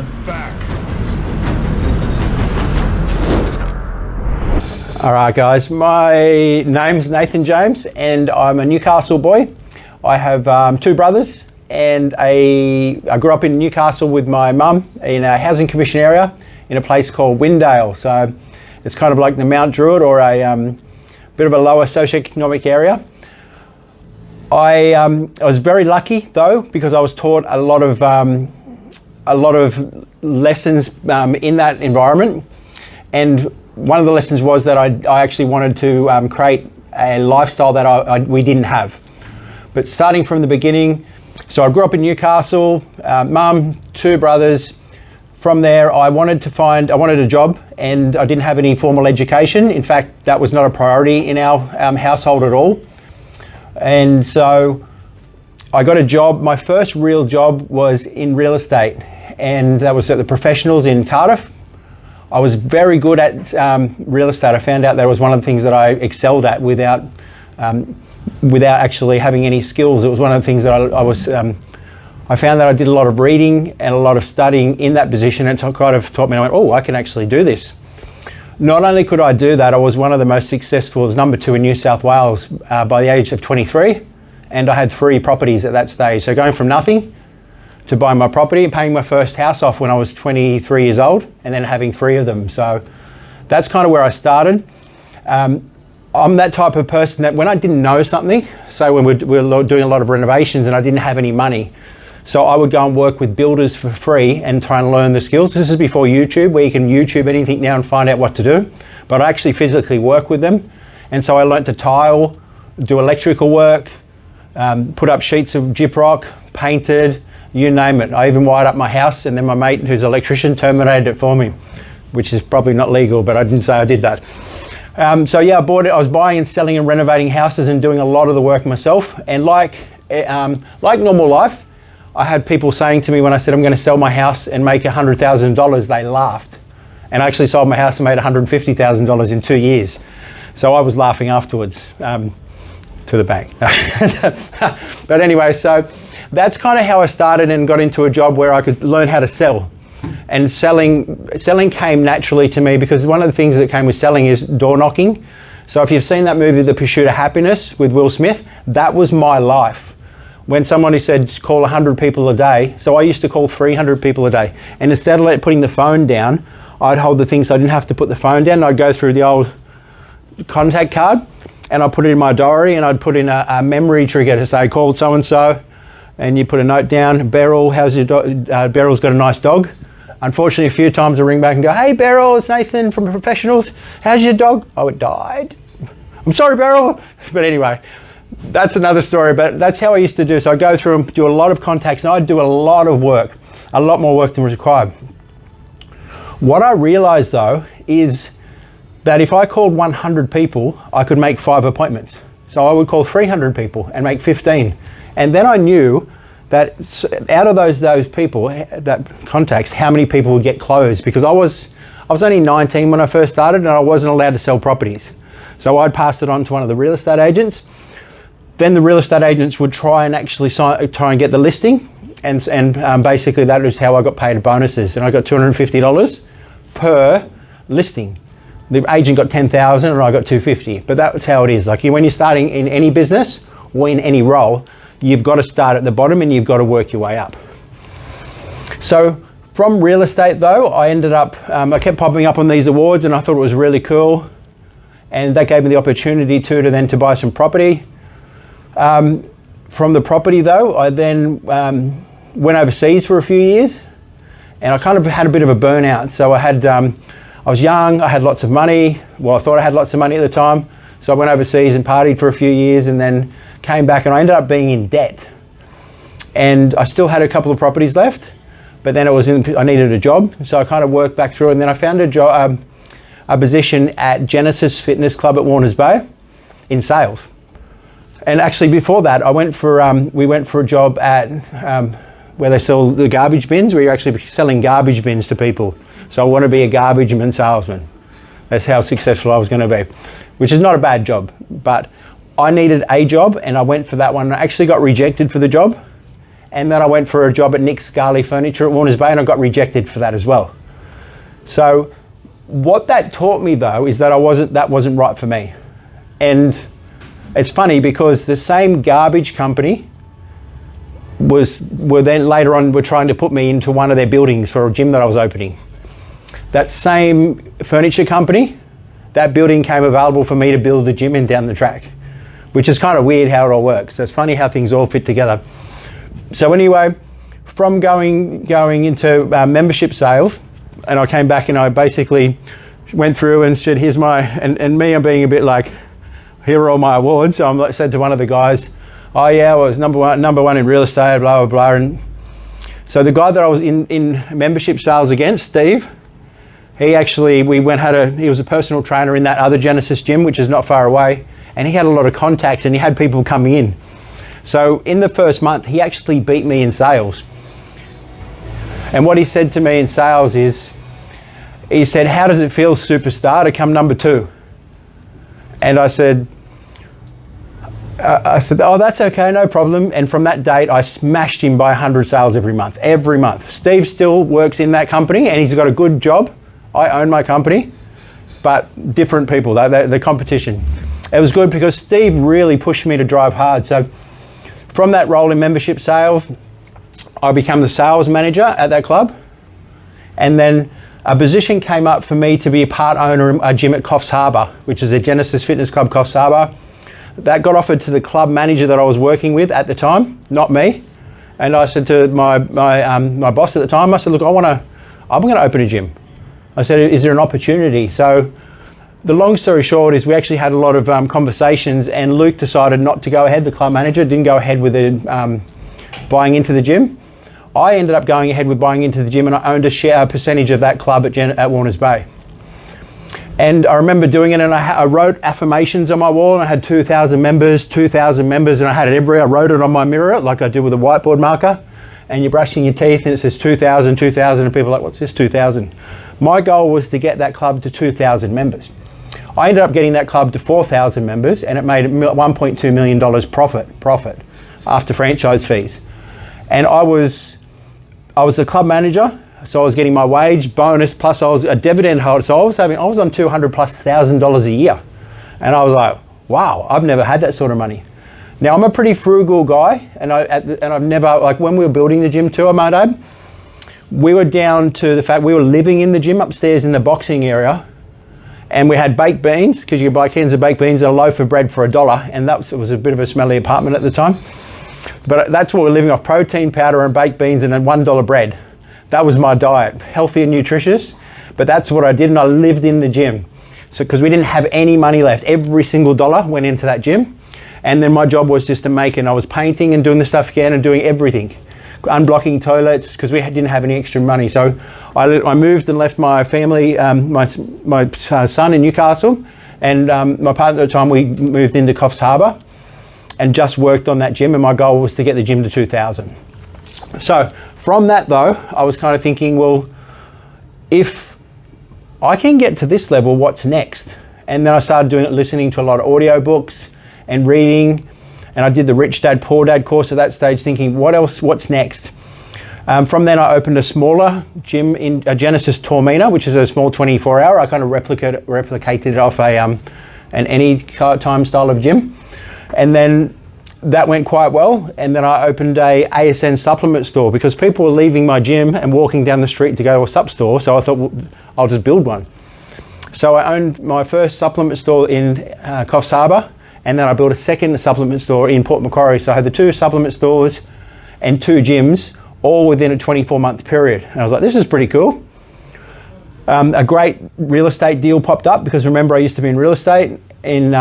Stand back. All right, guys, my name's Nathan James and I'm a Newcastle boy. I have two brothers and I grew up in Newcastle with my mum in a housing commission area in a place called Windale. So it's kind of like the Mount Druitt or a bit of a lower socioeconomic area. I was very lucky though, because I was taught a lot of lessons in that environment. And one of the lessons was that I actually wanted to create a lifestyle that we didn't have. But starting from the beginning, so I grew up in Newcastle, mum, two brothers. From there, I wanted a job and I didn't have any formal education. In fact, that was not a priority in our household at all. And so I got a job. My first real job was in real estate, and that was at the Professionals in Cardiff. I was very good at real estate. I found out that was one of the things that I excelled at without actually having any skills. It was one of the things that I found that I did a lot of reading and a lot of studying in that position, and it kind of taught me, I went, oh, I can actually do this. Not only could I do that, I was one of the most successful, as number 2 in New South Wales by the age of 23, and I had 3 properties at that stage. So going from nothing to buying my property and paying my first house off when I was 23 years old, and then having 3 of them. So that's kind of where I started. I'm that type of person that when I didn't know something, so when we were doing a lot of renovations and I didn't have any money, so I would go and work with builders for free and try and learn the skills. This is before YouTube, where you can YouTube anything now and find out what to do. But I actually physically work with them. And so I learned to tile, do electrical work, put up sheets of gyprock, painted, you name it. I even wired up my house, and then my mate, who's an electrician, terminated it for me, which is probably not legal, but I didn't say I did that. So yeah, I bought it. I was buying and selling and renovating houses and doing a lot of the work myself. And like normal life, I had people saying to me when I said I'm going to sell my house and make $100,000, they laughed. And I actually sold my house and made $150,000 in 2 years. So I was laughing afterwards to the bank. But anyway, so that's kind of how I started and got into a job where I could learn how to sell. And selling came naturally to me, because one of the things that came with selling is door knocking. So if you've seen that movie, The Pursuit of Happiness with Will Smith, that was my life. When somebody said call 100 people a day, so I used to call 300 people a day. And instead of putting the phone down, I'd hold the thing so I didn't have to put the phone down. I'd go through the old contact card and I'd put it in my diary, and I'd put in a memory trigger to say called so-and-so, and you put a note down, Beryl, how's your dog? Beryl's got a nice dog. Unfortunately, a few times I ring back and go, hey Beryl, it's Nathan from Professionals. How's your dog? Oh, it died. I'm sorry, Beryl. But anyway, that's another story, but that's how I used to do. So I go through and do a lot of contacts, and I'd do a lot of work, a lot more work than was required. What I realized though is that if I called 100 people, I could make 5 appointments. So I would call 300 people and make 15. And then I knew that out of those people, that contacts, how many people would get closed, because I was only 19 when I first started, and I wasn't allowed to sell properties. So I'd pass it on to one of the real estate agents. Then the real estate agents would try and actually try and get the listing, and basically that is how I got paid bonuses, and I got $250 per listing. The agent got 10,000 and I got 250. But that's how it is. Like when you're starting in any business or in any role, you've got to start at the bottom and you've got to work your way up. So from real estate though, I ended up, I kept popping up on these awards, and I thought it was really cool. And that gave me the opportunity to buy some property. From the property though, I then went overseas for a few years, and I kind of had a bit of a burnout. So I was young, I had lots of money. Well, I thought I had lots of money at the time. So I went overseas and partied for a few years, and then came back, and I ended up being in debt. And I still had a couple of properties left, but then I needed a job. So I kind of worked back through, and then I found a position at Genesis Fitness Club at Warners Bay in sales. And actually before that, we went for a job at where they sell the garbage bins, where you're actually selling garbage bins to people. So I want to be a garbage bin salesman. That's how successful I was going to be, which is not a bad job, but I needed a job and I went for that one. I actually got rejected for the job, and then I went for a job at Nick Scarley Furniture at Warners Bay, and I got rejected for that as well. So what that taught me though is that that wasn't right for me. And it's funny because the same garbage company were then later on were trying to put me into one of their buildings for a gym that I was opening. That same furniture company, that building came available for me to build the gym in down the track, which is kind of weird how it all works. So it's funny how things all fit together. So anyway, from going into membership sales, and I came back and I basically went through and said, here's my, and me, I'm being a bit like, here are all my awards. So I said to one of the guys, oh yeah, I was number one in real estate, blah, blah, blah. And so the guy that I was in membership sales against, Steve, he actually, he was a personal trainer in that other Genesis gym, which is not far away. And he had a lot of contacts and he had people coming in. So in the first month, he actually beat me in sales. And what he said to me in sales is, he said, how does it feel, superstar, to come number 2? And I said, oh, that's okay, no problem. And from that date, I smashed him by 100 sales every month, every month. Steve still works in that company and he's got a good job. I own my company, but different people, the competition. It was good because Steve really pushed me to drive hard. So from that role in membership sales, I became the sales manager at that club. And then a position came up for me to be a part owner in a gym at Coffs Harbour, which is a Genesis Fitness Club, Coffs Harbour. That got offered to the club manager that I was working with at the time, not me. And I said to my boss at the time, I said, look, I'm going to open a gym. I said, is there an opportunity? So the long story short is we actually had a lot of conversations, and Luke decided not to go ahead. The club manager didn't go ahead with the buying into the gym. I ended up going ahead with buying into the gym, and I owned a percentage of that club at Warners Bay. And I remember doing it, and I wrote affirmations on my wall, and I had 2,000 members, and I had it I wrote it on my mirror like I do with a whiteboard marker. And you're brushing your teeth and it says 2,000, 2,000, and people are like, what's this 2,000? My goal was to get that club to 2,000 members. I ended up getting that club to 4,000 members, and it made $1.2 million profit after franchise fees. And I was the club manager, so I was getting my wage, bonus, plus I was a dividend holder. So I was on $200,000+ a year. And I was like, wow, I've never had that sort of money. Now I'm a pretty frugal guy, and I've never, like when we were building the gym too, I might add, we were down to the fact we were living in the gym upstairs in the boxing area, and we had baked beans, because you could buy cans of baked beans and a loaf of bread for $1, and it was a bit of a smelly apartment at the time. But that's what we're living off, protein powder and baked beans and a $1 bread. That was my diet, healthy and nutritious, but that's what I did, and I lived in the gym. So, because we didn't have any money left, every single dollar went into that gym. And then my job was just to make it. And I was painting and doing the stuff again and doing everything. Unblocking toilets, because we didn't have any extra money. So I moved and left my family, my son in Newcastle, and my partner at the time, we moved into Coffs Harbour and just worked on that gym, and my goal was to get the gym to 2,000. So from that though, I was kind of thinking, well, if I can get to this level, what's next? And then I started listening to a lot of audio books and reading, and I did the Rich Dad Poor Dad course at that stage, thinking what's next? From then I opened a smaller gym in Genesis Taormina, which is a small 24-hour. I kind of replicated it off an Anytime style of gym, and then that went quite well. And then I opened a ASN supplement store, because people were leaving my gym and walking down the street to go to a sup store, so I thought, well, I'll just build one. So I owned my first supplement store in Coffs Harbour, and then I built a second supplement store in Port Macquarie. So I had the 2 supplement stores and 2 gyms, all within a 24-month period. And I was like, this is pretty cool. A great real estate deal popped up, because remember, I used to be in real estate in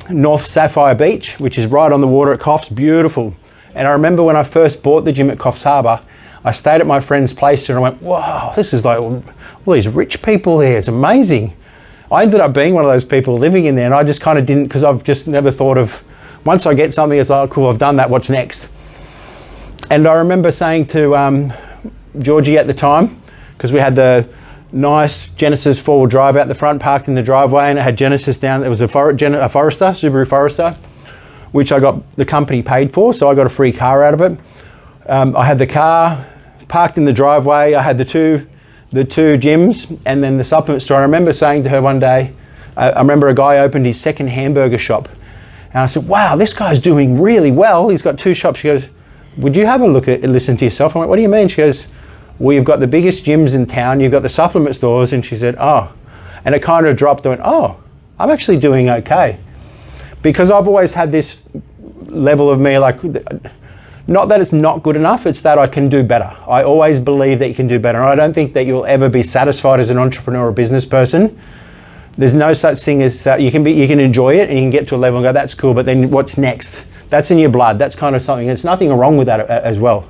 North Sapphire Beach, which is right on the water at Coffs, beautiful. And I remember when I first bought the gym at Coffs Harbour, I stayed at my friend's place and I went, wow, this is like all these rich people here, it's amazing. I ended up being one of those people living in there, and I just kind of didn't, because I've just never thought of, once I get something, it's like, cool, I've done that, what's next? And I remember saying to Georgie at the time, because we had the nice Genesis 4-wheel drive out the front, parked in the driveway, and it had Genesis down, it was a Forester, Subaru Forester, which I got the company paid for, so I got a free car out of it. I had the car parked in the driveway. I had the two gyms and then the supplement store. I remember saying to her one day, I remember a guy opened his second hamburger shop. And I said, wow, this guy's doing really well. He's got 2 shops. She goes, would you have a look at and listen to yourself? I went, what do you mean? She goes, well, you've got the biggest gyms in town. You've got the supplement stores. And she said, oh. And it kind of dropped. I went, oh, I'm actually doing okay. Because I've always had this level of me, like, not that it's not good enough, it's that I can do better. I always believe that you can do better. And I don't think that you'll ever be satisfied as an entrepreneur or business person. There's no such thing as, you can enjoy it and you can get to a level and go, that's cool, but then what's next? That's in your blood. That's kind of something. There's nothing wrong with that as well.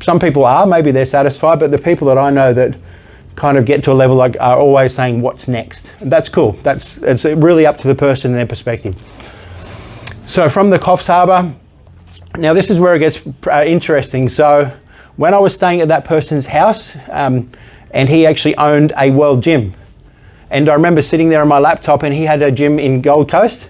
Some people are, maybe they're satisfied, but the people that I know that kind of get to a level like are always saying, what's next? And that's cool. It's really up to the person and their perspective. So from the Coffs Harbour, now this is where it gets interesting. So when I was staying at that person's house, and he actually owned a World Gym. And I remember sitting there on my laptop and he had a gym in Gold Coast.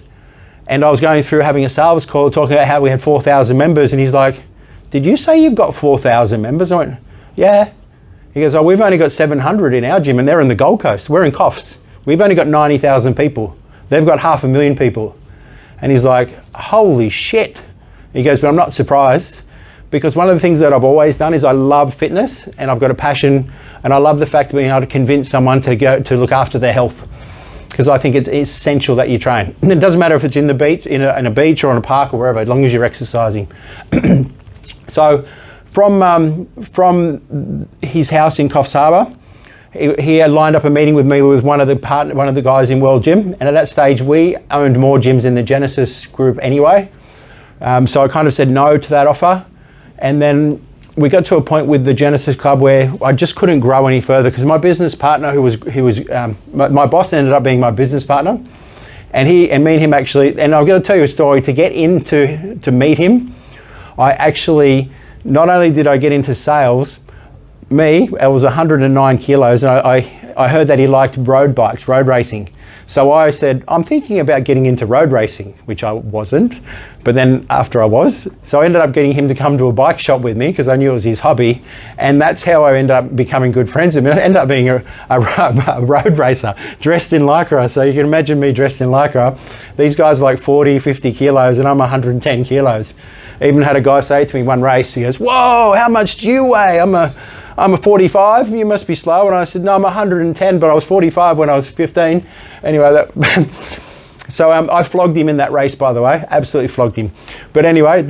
And I was going through having a sales call talking about how we had 4,000 members. And he's like, did you say you've got 4,000 members? I went, yeah. He goes, oh, we've only got 700 in our gym and they're in the Gold Coast. We're in Coffs. We've only got 90,000 people. They've got 500,000 people. And he's like, holy shit. He goes, but I'm not surprised because one of the things that I've always done is I love fitness and I've got a passion and I love the fact of being able to convince someone to go to look after their health because I think it's essential that you train. And it doesn't matter if it's in the beach, in a beach or on a park or wherever, as long as you're exercising. So from his house in Coffs Harbour, he had lined up a meeting with me with one of the guys in World Gym, and at that stage we owned more gyms in the Genesis group anyway. So I kind of said no to that offer, and then we got to a point with the Genesis Club where I just couldn't grow any further because my business partner, my boss ended up being my business partner, and me and him actually, and I'm going to tell you a story to get to meet him. I actually, not only did I get into sales, I was 109 kilos and I heard that he liked road bikes, road racing. So I said, I'm thinking about getting into road racing, which I wasn't, but then after I was. So I ended up getting him to come to a bike shop with me because I knew it was his hobby. And that's how I ended up becoming good friends with him. I ended up being a road racer dressed in Lycra. So you can imagine me dressed in Lycra. These guys are like 40, 50 kilos and I'm 110 kilos. Even had a guy say to me one race, he goes, whoa, how much do you weigh? I'm a 45, you must be slow. And I said, no, I'm 110, but I was 45 when I was 15. Anyway, so I flogged him in that race, by the way, absolutely flogged him. But anyway,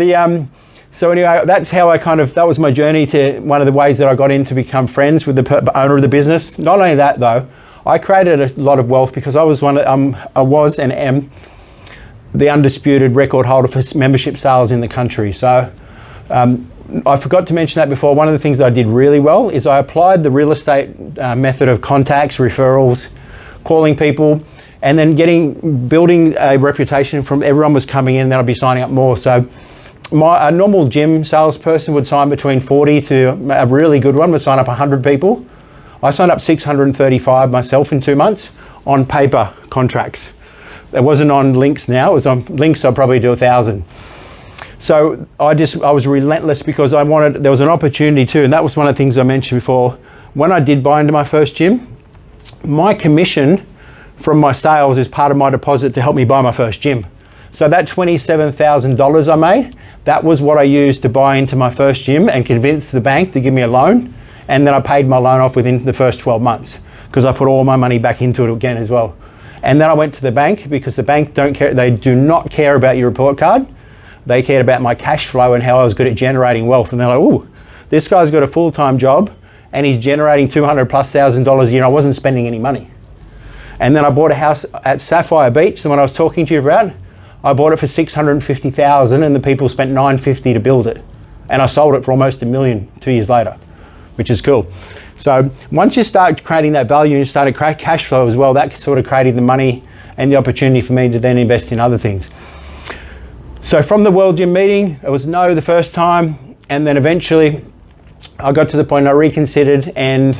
so anyway, that's how that was my journey to one of the ways that I got in to become friends with the owner of the business. Not only that though, I created a lot of wealth because I was and am the undisputed record holder for membership sales in the country. So I forgot to mention that before. One of the things that I did really well is I applied the real estate method of contacts, referrals, calling people, and then building a reputation from everyone was coming in, then I'd be signing up more. So a normal gym salesperson would sign between 40 to a really good one would sign up 100 people. I signed up 635 myself in 2 months on paper contracts. It wasn't on links now, it was on links. I'd probably do 1,000. So I was relentless because there was an opportunity too, and that was one of the things I mentioned before. When I did buy into my first gym, my commission from my sales is part of my deposit to help me buy my first gym. So that $27,000 I made, that was what I used to buy into my first gym and convince the bank to give me a loan. And then I paid my loan off within the first 12 months because I put all my money back into it again as well. And then I went to the bank because the bank don't care, they do not care about your report card. They cared about my cash flow and how I was good at generating wealth. And they're like, ooh, this guy's got a full-time job and he's generating $200,000+ a year. I wasn't spending any money. And then I bought a house at Sapphire Beach, the one I was talking to you about. I bought it for $650,000 and the people spent $950 to build it. And I sold it for almost $1 million 2 years later, which is cool. So once you start creating that value and you start to create cash flow as well, that sort of created the money and the opportunity for me to then invest in other things. So from the World Gym meeting, it was no the first time, and then eventually I got to the point I reconsidered and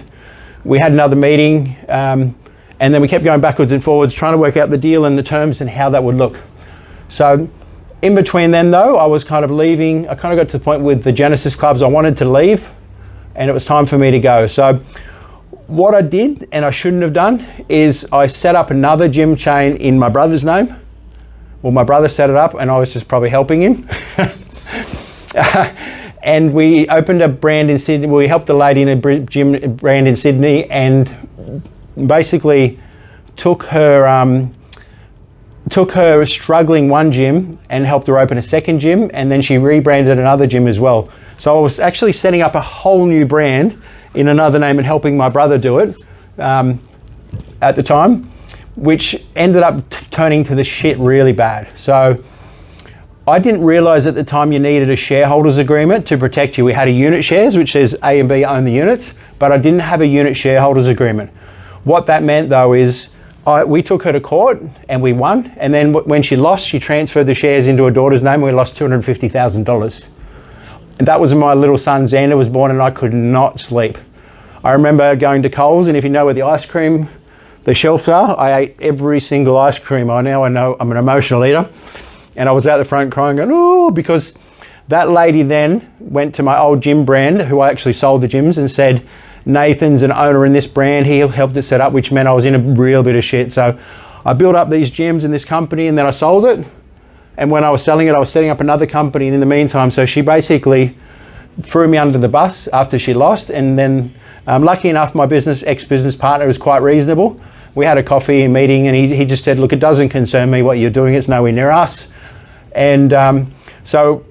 we had another meeting, and then we kept going backwards and forwards trying to work out the deal and the terms and how that would look. So In between then though, I was kind of leaving. I kind of got to the point with the Genesis clubs, I wanted to leave and it was time for me to go. So what I did, and I shouldn't have done, is I set up another gym chain in my brother's name. Well, my brother set it up and I was just probably helping him. And we opened a brand in Sydney. We helped the lady in a gym brand in Sydney and basically took her struggling one gym and helped her open a second gym, and then she rebranded another gym as well. So I was actually setting up a whole new brand in another name and helping my brother do it at the time, which ended up turning to the shit really bad. So I didn't realize at the time you needed a shareholders agreement to protect you. We had a unit shares, which says A and B own the units, but I didn't have a unit shareholders agreement. What that meant though is we took her to court and we won. And then when she lost, she transferred the shares into her daughter's name and we lost $250,000. And that was when my little son Xander was born and I could not sleep. I remember going to Coles, and if you know where the ice cream, the shelves are, I ate every single ice cream. I know I'm an emotional eater. And I was out the front crying, going, oh, because that lady then went to my old gym brand, who I actually sold the gyms, and said, Nathan's an owner in this brand. He helped it set up, which meant I was in a real bit of shit. So I built up these gyms in this company and then I sold it. And when I was selling it, I was setting up another company in the meantime. So she basically threw me under the bus after she lost. And then lucky enough, my ex-business partner was quite reasonable. We had a coffee meeting and he just said, look, it doesn't concern me what you're doing. It's nowhere near us. And so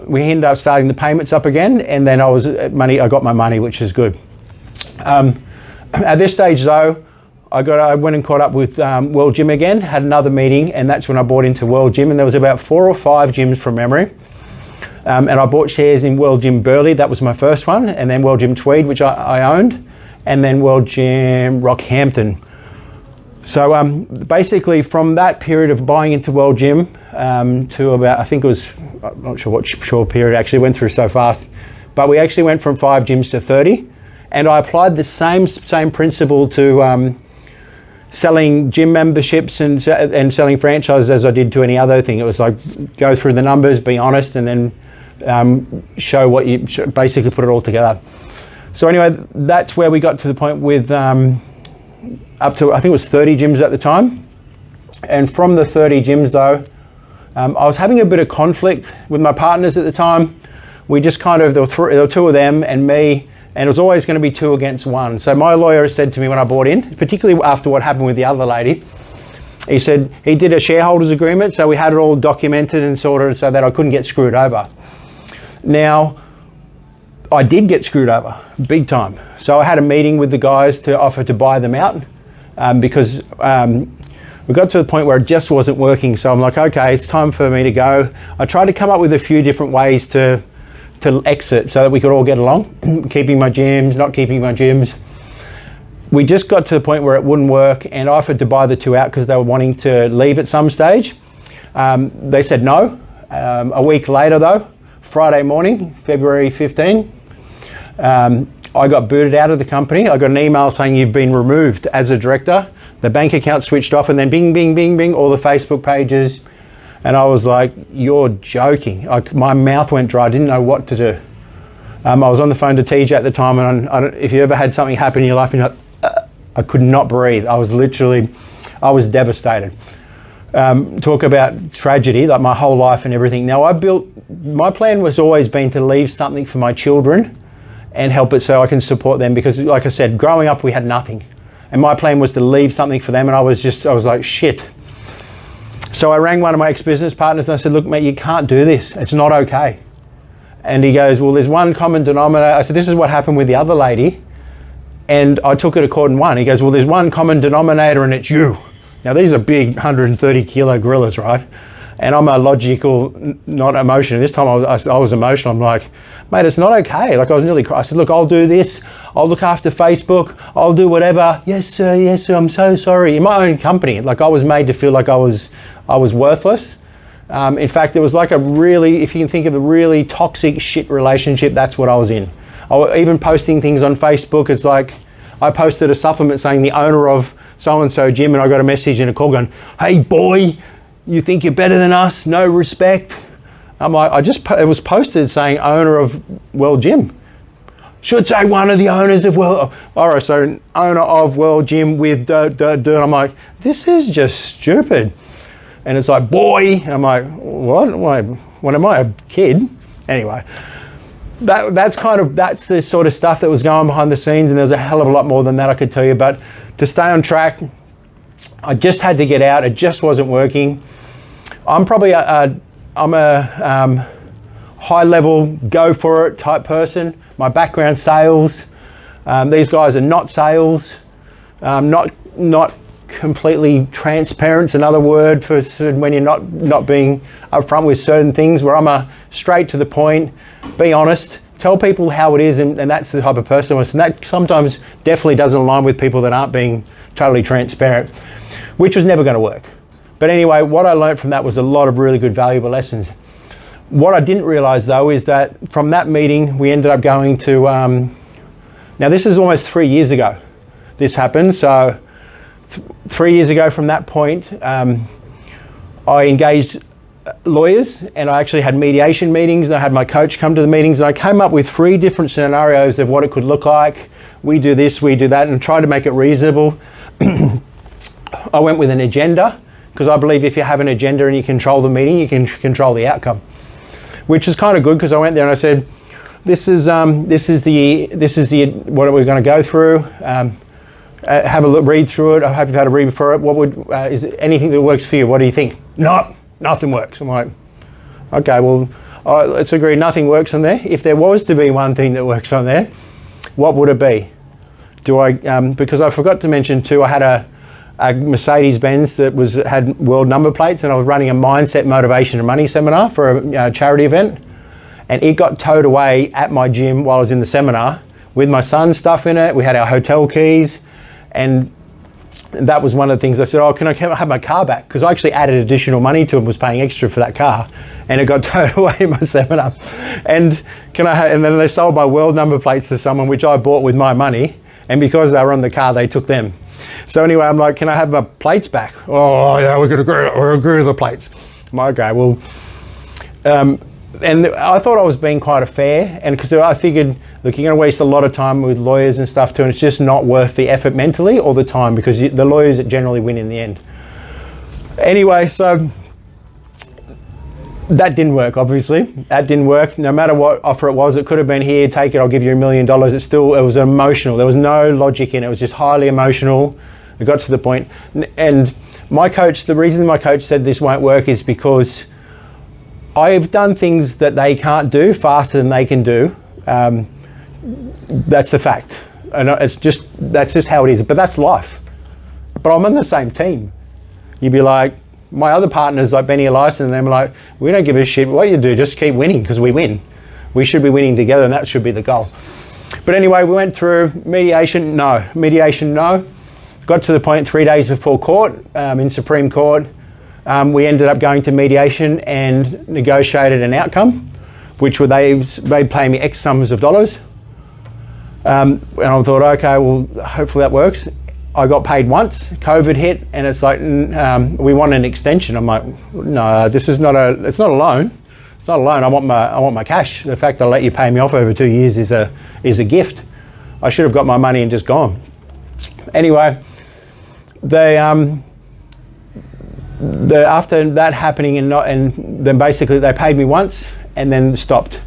we ended up starting the payments up again. And then I got my money, which is good. At this stage though, I went and caught up with World Gym again, had another meeting, and that's when I bought into World Gym, and there was about 4 or 5 gyms from memory. And I bought shares in World Gym Burleigh, that was my first one, and then World Gym Tweed, which I owned, and then World Gym Rockhampton. So basically from that period of buying into World Gym to about, I think it was, I'm not sure what short period, actually went through so fast, but we actually went from 5 gyms to 30. And I applied the same principle to selling gym memberships and selling franchises as I did to any other thing. It was like, go through the numbers, be honest, and then show what you basically put it all together. So anyway, that's where we got to the point with up to, I think it was 30 gyms at the time. And from the 30 gyms though, I was having a bit of conflict with my partners at the time. We just kind of, there were 2 of them and me, and it was always going to be 2 against 1. So my lawyer said to me when I bought in, particularly after what happened with the other lady, he said he did a shareholders agreement, so we had it all documented and sorted so that I couldn't get screwed over. Now, I did get screwed over, big time. So I had a meeting with the guys to offer to buy them out because we got to the point where it just wasn't working. So I'm like, okay, it's time for me to go. I tried to come up with a few different ways to exit so that we could all get along, keeping my gyms, not keeping my gyms. We just got to the point where it wouldn't work, and I offered to buy the 2 out because they were wanting to leave at some stage. They said no. A week later though, Friday morning, February 15, I got booted out of the company. I got an email saying you've been removed as a director. The bank account switched off, and then bing, bing, bing, bing, all the Facebook pages. And I was like, you're joking. My mouth went dry. I didn't know what to do. I was on the phone to TJ at the time, and if you ever had something happen in your life, you're like, I could not breathe. I was devastated. Talk about tragedy, like my whole life and everything. Now my plan was always been to leave something for my children and help it so I can support them, because like I said, growing up we had nothing. And my plan was to leave something for them, and I was like, shit. So I rang one of my ex-business partners and I said, look, mate, you can't do this. It's not okay. And he goes, well, there's one common denominator. I said, this is what happened with the other lady. And I took it a court and won. He goes, well, there's one common denominator and it's you. Now, these are big 130 kilo gorillas, right? And I'm a logical, not emotional. This time I was emotional. I'm like, mate, it's not okay. Like I was nearly crying. I said, look, I'll do this. I'll look after Facebook. I'll do whatever. Yes, sir. Yes, sir. I'm so sorry. In my own company, like I was made to feel like I was worthless. In fact, it was like if you can think of a really toxic shit relationship, that's what I was in. I was even posting things on Facebook. It's like I posted a supplement saying the owner of so-and-so gym, and I got a message and a call going, hey boy, you think you're better than us, no respect. I'm like, it was posted saying owner of World Gym. Should say one of the owners of World, all right, so owner of World Gym with and I'm like, this is just stupid. And it's like, boy, and I'm like, what am I, a kid? Anyway, that's the sort of stuff that was going behind the scenes, and there's a hell of a lot more than that I could tell you. But to stay on track, I just had to get out. It just wasn't working. I'm probably I'm a high level, go for it type person. My background sales. These guys are not sales, not completely transparent. It's another word for when you're not being upfront with certain things, where I'm a straight to the point, be honest, tell people how it is, and that's the type of person I was. And that sometimes definitely doesn't align with people that aren't being totally transparent, which was never going to work. But anyway, what I learned from that was a lot of really good, valuable lessons. What I didn't realize though is that from that meeting, we ended up going to, now this is almost 3 years ago this happened. So 3 years ago from that point, I engaged lawyers, and I actually had mediation meetings, and I had my coach come to the meetings, and I came up with 3 different scenarios of what it could look like. We do this, we do that, and try to make it reasonable. I went with an agenda, because I believe if you have an agenda and you control the meeting, you can control the outcome, which is kind of good, because I went there and I said, this is the what we're going to go through. Have a look, read through it. I hope you've had a read before it. What would is there anything that works for you? What do you think? No, nothing works. I'm like, okay, well, let's agree nothing works on there. If there was to be one thing that works on there, what would it be? Because I forgot to mention too, I had a Mercedes-Benz that had world number plates, and I was running a mindset, motivation and money seminar for a charity event, and it got towed away at my gym while I was in the seminar with my son's stuff in it. We had our hotel keys, and that was one of the things I said, oh, can I have my car back? Because I actually added additional money to it and was paying extra for that car, and it got towed away in my seminar. And and then they sold my world number plates to someone, which I bought with my money, and because they were on the car, they took them. So anyway, I'm like, can I have my plates back? Oh yeah, we're going to agree with the plates. I'm like, okay, well, and I thought I was being quite fair, and because I figured, look, you're going to waste a lot of time with lawyers and stuff too, and it's just not worth the effort mentally or the time, because the lawyers generally win in the end. Anyway, so that didn't work, obviously. That didn't work. No matter what offer it was, it could have been, here, take it, I'll give you $1 million. It was emotional. There was no logic in it. It was just highly emotional. It got to the point. And my coach, the reason my coach said this won't work is because I've done things that they can't do faster than they can do. That's the fact. And that's just how it is. But that's life. But I'm on the same team. You'd be like, my other partners like Benny Elias, and they're like, we don't give a shit what you do, just keep winning, because we win. We should be winning together, and that should be the goal. But anyway, we went through mediation, no. Got to the point 3 days before court, in Supreme Court. We ended up going to mediation and negotiated an outcome, which were they pay me X sums of dollars. And I thought, okay, well, hopefully that works. I got paid once, COVID hit, and it's like, we want an extension. I'm like, no, it's not a loan. It's not a loan. I want my cash. The fact that I let you pay me off over 2 years is a gift. I should have got my money and just gone. Anyway, after that happening and then basically they paid me once and then stopped.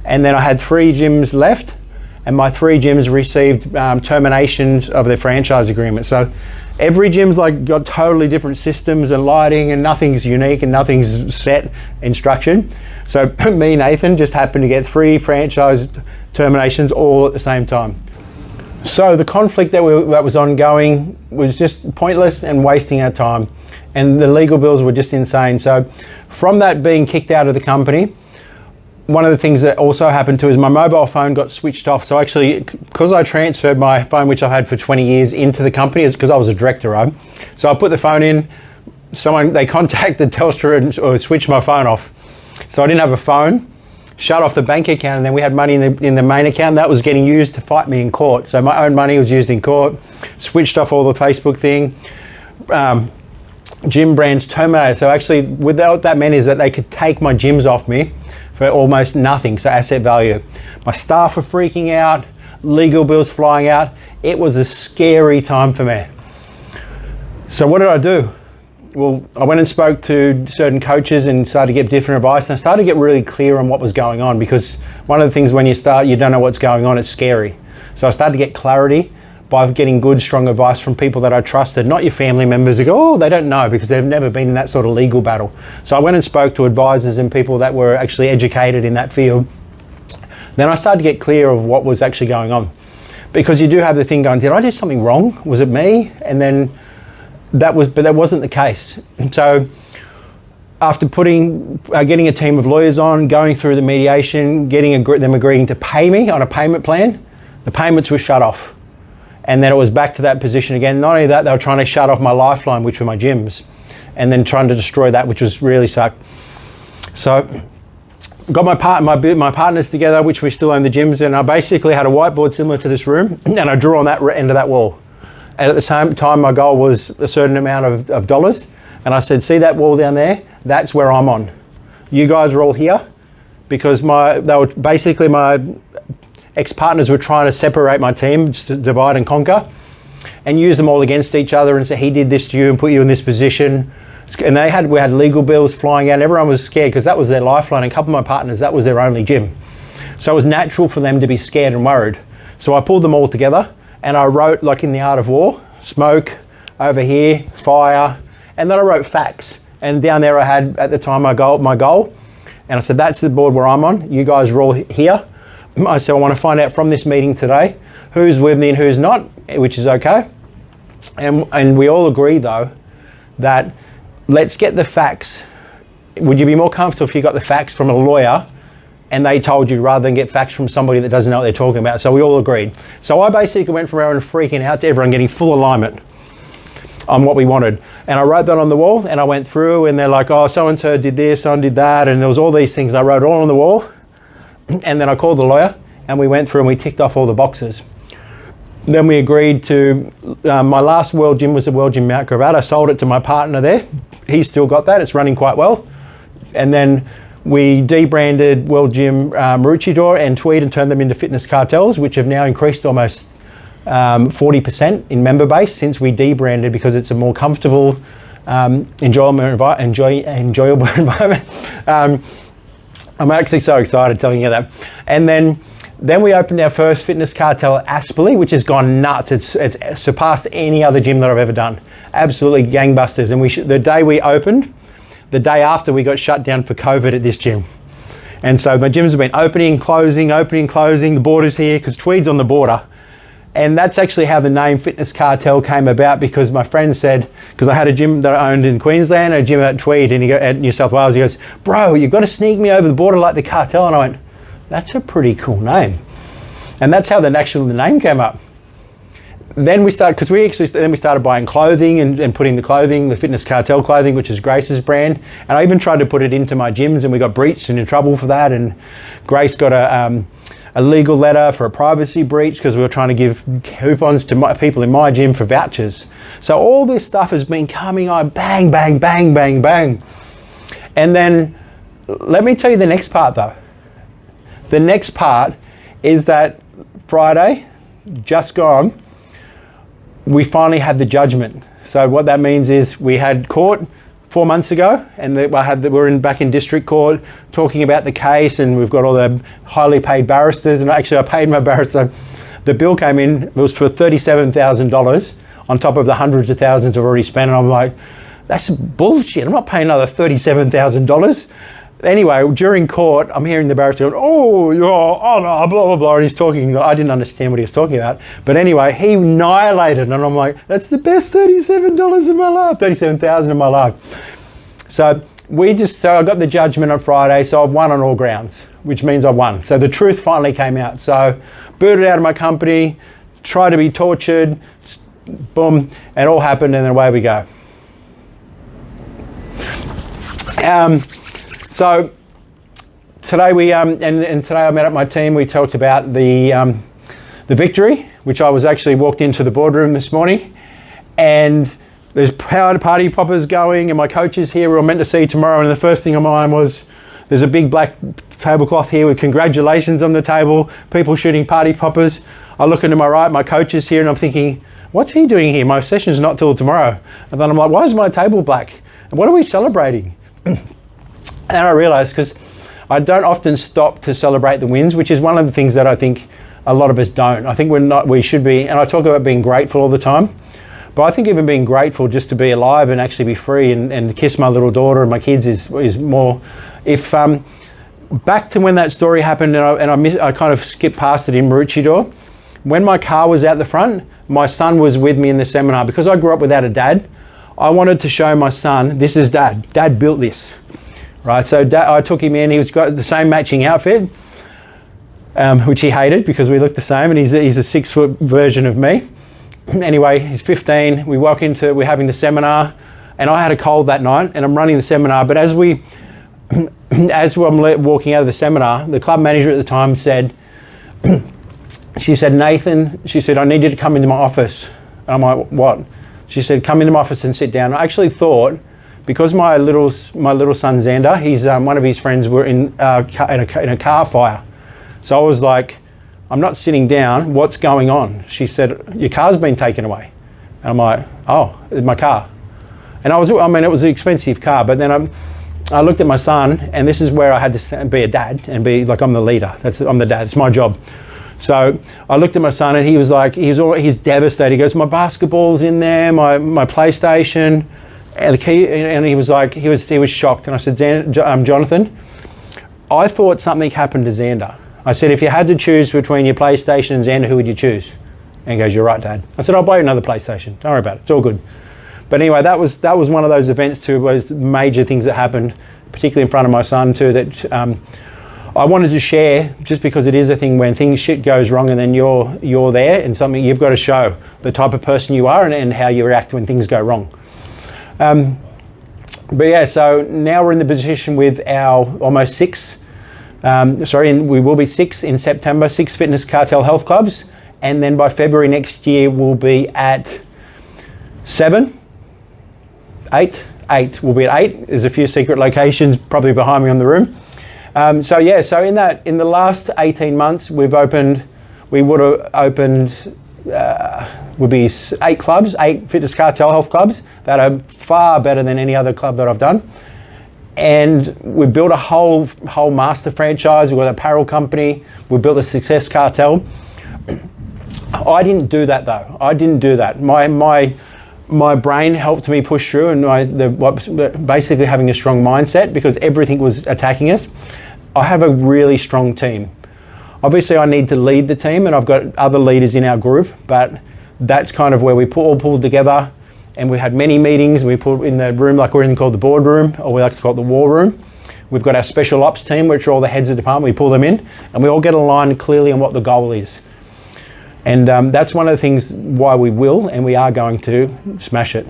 And then I had 3 gyms left, and my 3 gyms received terminations of their franchise agreement. So every gym's like got totally different systems and lighting, and nothing's unique and nothing's set instruction. So me, Nathan, just happened to get 3 franchise terminations all at the same time. So the conflict that was ongoing was just pointless and wasting our time. And the legal bills were just insane. So from that being kicked out of the company, one of the things that also happened too is my mobile phone got switched off. So actually, because I transferred my phone, which I had for 20 years, into the company, is because I was a director, right? So I put the phone in, they contacted Telstra or switched my phone off. So I didn't have a phone, shut off the bank account, and then we had money in the main account that was getting used to fight me in court. So my own money was used in court, switched off all the Facebook thing. gym brands terminated. So actually, what that meant is that they could take my gyms off me for almost nothing, so asset value. My staff were freaking out, legal bills flying out. It was a scary time for me. So what did I do? Well, I went and spoke to certain coaches and started to get different advice, and I started to get really clear on what was going on, because one of the things when you start, you don't know what's going on, it's scary. So I started to get clarity by getting good, strong advice from people that I trusted, not your family members who go, oh, they don't know, because they've never been in that sort of legal battle. So I went and spoke to advisors and people that were actually educated in that field. Then I started to get clear of what was actually going on, because you do have the thing going, did I do something wrong? Was it me? And then but that wasn't the case. So after getting a team of lawyers on, going through the mediation, getting them agreeing to pay me on a payment plan, the payments were shut off. And then it was back to that position again. Not only that, they were trying to shut off my lifeline, which were my gyms, and then trying to destroy that, which was really sucked. So got my partners together, which we still own the gyms, and I basically had a whiteboard similar to this room, and I drew on that end of that wall. And at the same time, my goal was a certain amount of dollars. And I said, see that wall down there? That's where I'm on. You guys are all here, because my ex-partners were trying to separate my team, just to divide and conquer, and use them all against each other and say, he did this to you and put you in this position. And we had legal bills flying out, and everyone was scared, because that was their lifeline. And a couple of my partners, that was their only gym. So it was natural for them to be scared and worried. So I pulled them all together, and I wrote, like in The Art of War, smoke, over here, fire, and then I wrote facts. And down there I had, at the time, my goal. And I said, that's the board where I'm on. You guys are all here. I said, I want to find out from this meeting today who's with me and who's not, which is okay. And we all agree, though, that let's get the facts. Would you be more comfortable if you got the facts from a lawyer and they told you, rather than get facts from somebody that doesn't know what they're talking about? So we all agreed. So I basically went from everyone freaking out to everyone getting full alignment on what we wanted. And I wrote that on the wall, and I went through, and they're like, oh, so-and-so did this, so-and did that, and there was all these things. I wrote it all on the wall, and then I called the lawyer, and we went through and we ticked off all the boxes. Then we agreed to, my last World Gym was the World Gym Mount Gravatt. I sold it to my partner there. He's still got that. It's running quite well. And then we debranded World Gym Maroochydore and Tweed and turned them into Fitness Cartels, which have now increased almost 40% in member base since we debranded, because it's a more comfortable, enjoyable environment. I'm actually so excited telling you that. And then we opened our first Fitness Cartel at Aspley, which has gone nuts. It's surpassed any other gym that I've ever done. Absolutely gangbusters. And the day we opened, the day after, we got shut down for COVID at this gym. And so my gyms have been opening, closing. The border's here, because Tweed's on the border. And that's actually how the name Fitness Cartel came about, because my friend said, because I had a gym that I owned in Queensland, a gym at Tweed, and at New South Wales, he goes, bro, you've got to sneak me over the border like the cartel. And I went, that's a pretty cool name. And that's how the name came up. Then we started buying clothing and putting the Fitness Cartel clothing, which is Grace's brand. And I even tried to put it into my gyms, and we got breached and in trouble for that. And Grace got a legal letter for a privacy breach, because we were trying to give coupons to people in my gym for vouchers. So all this stuff has been coming on, bang, bang, bang, bang, bang. And then let me tell you the next part, though. The next part is that Friday, just gone, we finally had the judgment. So what that means is we had court 4 months ago, and we're back in district court talking about the case, and we've got all the highly paid barristers. And actually, I paid my barrister. The bill came in, it was for $37,000 on top of the hundreds of thousands I've already spent. And I'm like, that's bullshit. I'm not paying another $37,000. Anyway, during court, I'm hearing the barrister going, oh no, blah, blah, blah. And he's talking, I didn't understand what he was talking about. But anyway, he annihilated. And I'm like, that's the best $37 in my life, $37,000 in my life. So I got the judgment on Friday. So I've won on all grounds, which means I won. So the truth finally came out. So booted out of my company, tried to be tortured, boom, and it all happened, and then away we go. So today today I met up my team. We talked about the victory, which I was actually walked into the boardroom this morning, and there's party poppers going, and my coach is here, we're meant to see tomorrow, and the first thing on my mind was, there's a big black tablecloth here with congratulations on the table, people shooting party poppers. I look into my right, my coach is here, and I'm thinking, what's he doing here? My session's not till tomorrow. And then I'm like, why is my table black? And what are we celebrating? And I realized, because I don't often stop to celebrate the wins, which is one of the things that I think a lot of us don't. I think we should be, and I talk about being grateful all the time, but I think even being grateful just to be alive and actually be free and kiss my little daughter and my kids is more. If back to when that story happened, and I kind of skipped past it in Maroochydore, when my car was out the front, my son was with me in the seminar. Because I grew up without a dad, I wanted to show my son, this is dad. Dad built this, right? So I took him in, he's got the same matching outfit, which he hated because we looked the same, and he's a 6 foot version of me. Anyway, he's 15, we're having the seminar, and I had a cold that night, and I'm running the seminar, but as I'm walking out of the seminar, the club manager at the time said, she said, Nathan, she said, I need you to come into my office. And I'm like, what? She said, come into my office and sit down. I actually thought, because my little son Xander, he's one of his friends were in a car fire. So I was like, I'm not sitting down, what's going on? She said, your car's been taken away. And I'm like, oh, it's my car. And it was an expensive car, but then I looked at my son, and this is where I had to be a dad and be like, I'm the leader. I'm the dad, it's my job. So I looked at my son, and he was like, he's devastated. He goes, my basketball's in there, my PlayStation, and the key. And he was like, he was shocked. And I said, Jonathan, I thought something happened to Xander. I said, if you had to choose between your PlayStation and Xander, who would you choose? And he goes, you're right, Dad. I said, I'll buy you another PlayStation. Don't worry about it. It's all good. But anyway, that was one of those events too, was major things that happened, particularly in front of my son too, that I wanted to share, just because it is a thing when shit goes wrong, and then you're there, and something you've got to show the type of person you are and how you react when things go wrong. But yeah, so now we're in the position with our almost 6, we will be 6 in September, 6 Fitness Cartel Health Clubs, and then by February next year we'll be at 7, 8. We'll be at 8. There's a few secret locations probably behind me on the room. So in the last 18 months, would be 8 clubs, 8 Fitness Cartel Health Clubs that are far better than any other club that I've done. And we've built a whole master franchise. We've got an apparel company. We built a Success Cartel. I didn't do that though. I didn't do that. My brain helped me push through, and basically having a strong mindset, because everything was attacking us. I have a really strong team. Obviously I need to lead the team, and I've got other leaders in our group, but that's kind of where we all pulled together, and we had many meetings. We put in the room, like we're in called the boardroom, or we like to call it the war room. We've got our special ops team, which are all the heads of the department. We pull them in, and we all get aligned clearly on what the goal is. And that's one of the things why we will, and we are going to smash it.